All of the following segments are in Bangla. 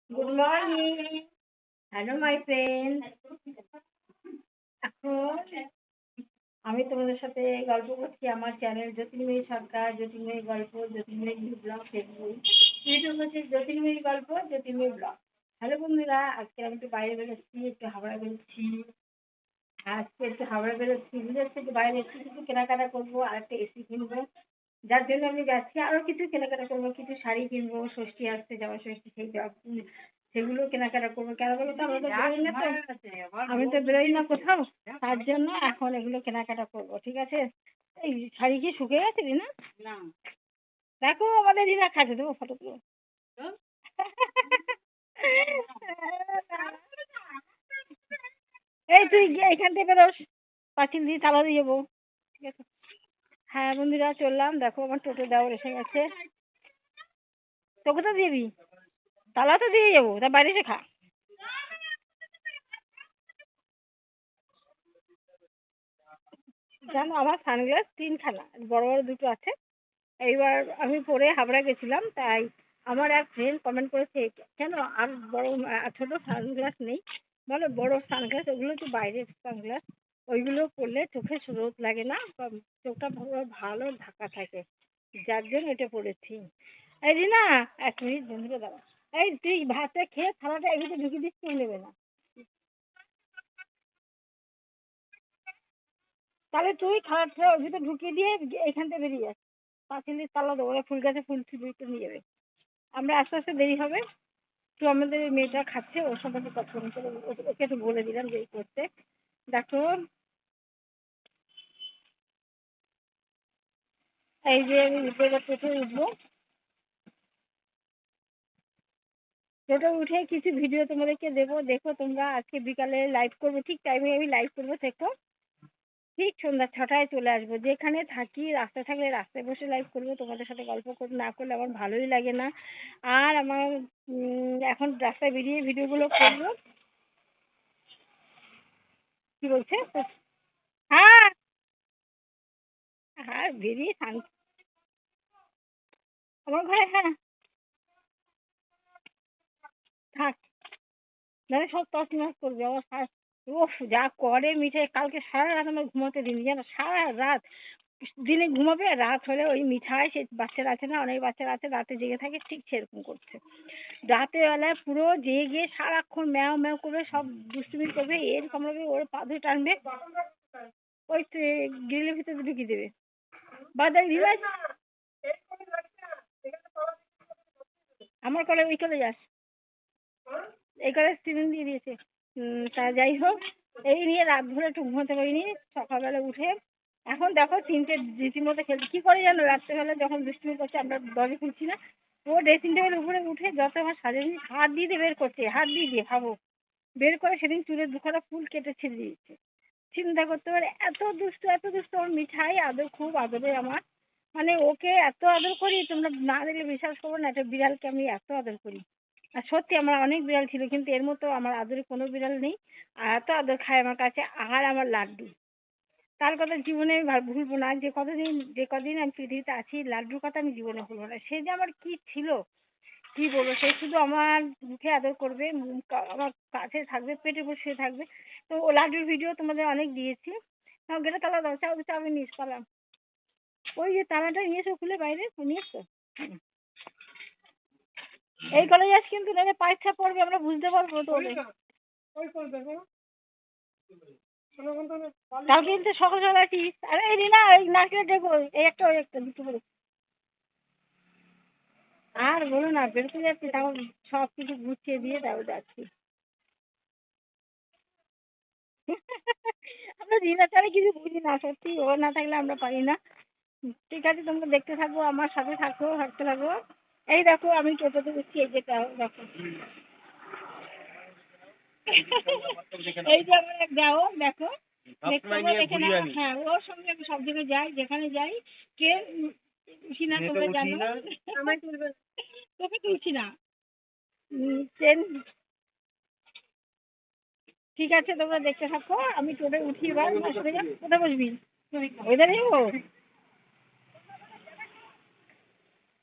Good morning. Hello my friend. এখন আমি তোমাদের সাথে গল্প করছি আমার চ্যানেল জ্যোতির্ময়ী সরকার, জ্যোতির্ময়ী গল্প, জ্যোতির্ময় ব্লগ, ফেসবুক, ইউটিউব হচ্ছে জ্যোতির্ময়ী গল্প, জ্যোতির্ময়ী ব্লগ। হ্যালো বন্ধুরা, আজকে আমি একটু বাইরে বেরোচ্ছি, একটু হাওড়া বেরোচ্ছি। আজকে একটু হাওড়া বেরোচ্ছি, বুঝেছি, একটু বাইরে একটু কিছু কেনাকাটা করবো আর একটা এসি কিনবো। যার জন্য আমি যাচ্ছি, আরো কিছু কেনাকাটা করবো, কিছু শাড়ি কিনবো, ষষ্ঠী আসছে, জামা ষষ্ঠী, সেগুলো কেনাকাটা করবো। কেন বলো তো, আমরা তো বেরোই না, তো আমি তো বেরোই না কোথাও, তার জন্য এখন এগুলো কেনাকাটা করবো। ঠিক আছে। এই শাড়ি কি শুকিয়ে গেছে না? না, দেখো আমাদের রিনা খাচ্ছে, দেবো ফটো তুলো। এই তুই গিয়ে এখান থেকে বেরোস, পাঁচিল দিয়ে তালা দিয়ে যাবো। ঠিক আছে। হ্যাঁ বন্ধুরা, চললাম। দেখো আমার টোটো দেওয়ার এসে গেছে। তোকে তো দিবি, তালা তো দিয়ে যাবো, তা বাইরে এসে খা। জানো আমার সানগ্লাস তিনখানা, বড় বড় দুটো আছে। এইবার আমি পরে হাবড়া গেছিলাম, তাই আমার এক ফ্রেন্ড কমেন্ট করেছে, কেন আর বড় ছোট সানগ্লাস নেই? বলে বড় সানগ্লাস ওগুলো তো বাইরের সানগ্লাস, ওইগুলো পরলে চোখে রোদ লাগে না, বা চোখটা ভালো ভালো ঢাকা থাকে, যার জন্য এটা পরেছি। এই রে না, এক মিনিট বন্ধুরা দাঁড়া। এই তুই ভাতটা খেয়ে থালাটা এর ভিতরে ঢুকিয়ে দিস, কেউ নেবে না। তাহলে তুই খাবারটা ওর ভিতরে ঢুকিয়ে দিয়ে এখান থেকে বেরিয়ে যাস, পাঁচিলের তালা দেবো, ওরা ফুল গাছে ফুল তুলতে নিয়ে যাবে। আমরা আস্তে আস্তে দেরি হবে। তো আমাদের এই মেয়েটা খাচ্ছে, ওর সম্পর্কে কথা বলতে, ওকে একটু বলে দিলাম যে এই করতে। দেখো, এই যে আমি উপরে টোটো উঠবো, টোটো উঠে কিছু ভিডিও তোমাদেরকে দেবো, দেখো তোমরা। আজকে বিকালে লাইভ করবো, ঠিক টাইমে আমি লাইভ করবো, দেখো। ঠিক সন্ধ্যা 6টায় চলে আসবো। যেখানে থাকি, রাস্তায় থাকলে রাস্তায় বসে লাইভ করবো, তোমাদের সাথে গল্প না করলে আমার ভালোই লাগে না। আর আমার এখন রাস্তায় বেরিয়ে ভিডিওগুলো করবো। কি বলছে? হ্যাঁ, হ্যাঁ বেরিয়ে আমার ঘরে, হ্যাঁ থাক, নাহলে সব তছনছ করবে আমার। উফ, যা করে মিঠাই, কালকে সারা রাত আমার ঘুমাতে দিন, জানো, সারা রাত। দিনে ঘুমাবে, আর রাত হলে ওই মিঠাই, সে বাচ্চারা আছে না, অনেক বাচ্চারা আছে রাতে জেগে থাকে, ঠিক সেরকম করছে। রাতের বেলায় পুরো জেগে সারাক্ষণ ম্যাও ম্যাও করবে, সব দুষ্টুমি করবে, এর কামড়াবে, ওর পা ধরে টানবে, ওই গ্রিলের ভিতরে ঢুকিয়ে দেবে। বাদাই রিলাজ, আমার কলে ওই কলে যাস, এই কলে স্টিফেন দিয়ে দিয়েছে। তা যাই হোক, এই নিয়ে রাত ভরে একটু ঘুমাতে পারিনি। সকালবেলা উঠে এখন দেখো 3টে রীতিমতো খেলছে। কি করে জানো, রাত্রেবেলা যখন দুষ্টুমি করছে, আমরা দরজা খুলছি না, ও ড্রেসিং টেবিলের উপরে উঠে যত আমার সাজানি হাত দিয়ে দিয়ে বের করছে, হাত দিয়ে দিয়ে ভাবো, বের করে সেদিন চুলের দুখানা ফুল কেটে ছিঁড়ে দিয়েছে। চিন্তা করতে পারে, এত দুষ্টু এত দুষ্টু। আমার মিঠাই আদর, খুব আদরে আমার, মানে ওকে এত আদর করি, তোমরা না দেখলে বিশ্বাস করবো না, একটা বিড়ালকে আমি এত আদর করি। আর সত্যি আমার অনেক বিড়াল ছিল, কিন্তু এর মতো আমার আদরে কোনো বিড়াল নেই। আর এত আদর খায় আমার কাছে। আর আমার লাড্ডু, তার কথা জীবনে আমি ভুলবো না। যে কদিন আমি পৃথিবীতে আছি, লাড্ডুর কথা আমি জীবনে ভুলবো না। সে যে আমার কি ছিল, কি বলবো, সে শুধু আমার মুখে আদর করবে, আমার কাছে থাকবে, পেটে বসে থাকবে। তো ও লাড্ডুর ভিডিও তোমাদের অনেক দিয়েছি। তাও গেটে তালা দাও, চাবি চাবি নিস পালাম। ওই যে তালাটা নিয়েছো খুলে বাইরে, নিয়েছো? এই কলেজ আস, কিন্তু নাহলে পরীক্ষা পড়বে, আমরা বুঝতে পারবো তো। কালকে কিন্তু সকাল সকাল আসিস। আরে এই রিনা, এই নারকেল দেখো, এই একটা ওই একটা দুটো করে। আর বলো না, বেরোতে যাচ্ছি, তাও সব কিছু গুছিয়ে দিয়ে তাও যাচ্ছি। আমরা রিনা ছাড়া কিছু বুঝি না, সত্যি ও না থাকলে আমরা পারি না। ঠিক আছে, তোমরা দেখতে থাকো, আমার সাথে থাকো, হাঁটতে থাকো। এই দেখো আমি টোটোতে উঠছি, এই যে দেখো। এই যে আমার এক যাও, দেখো, দেখতে পাবো, দেখে নাও। হ্যাঁ, ওর সঙ্গে আমি সব জায়গায় যাই, যেখানে যাই। কে উঠি না, তোমরা জানো। তোকে তুলছি না। ট্রেন, ঠিক আছে, তোমরা দেখতে থাকো, আমি টোটোয় উঠি এবার। কোথায় বসবি? ওইদারে যাবো।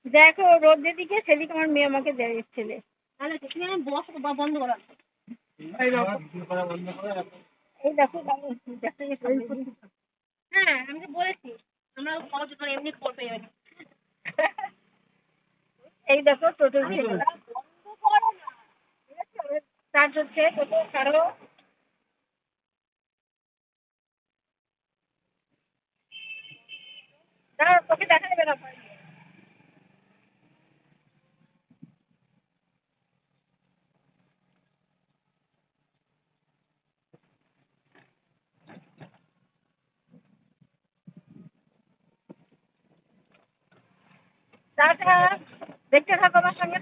দেখো রোদ যেদিকে সেদিকে আমার মেয়ে আমাকে দেয় ছেলে। তাহলে তুমি আমি বস বন্ধ করা এই দেখো দেখতে হ্যাঁ আমি তো বলেছি আমরা খরচ করে এমনি করতে যাই এই দেখো টোটো দিয়ে বন্ধ করো না ঠিক আছে চার্জ হচ্ছে টোটো ছাড়ো দাঁড়াও তোকে দেখা যাবে না টাটা দেখতে থাকো আমার সঙ্গে থাকো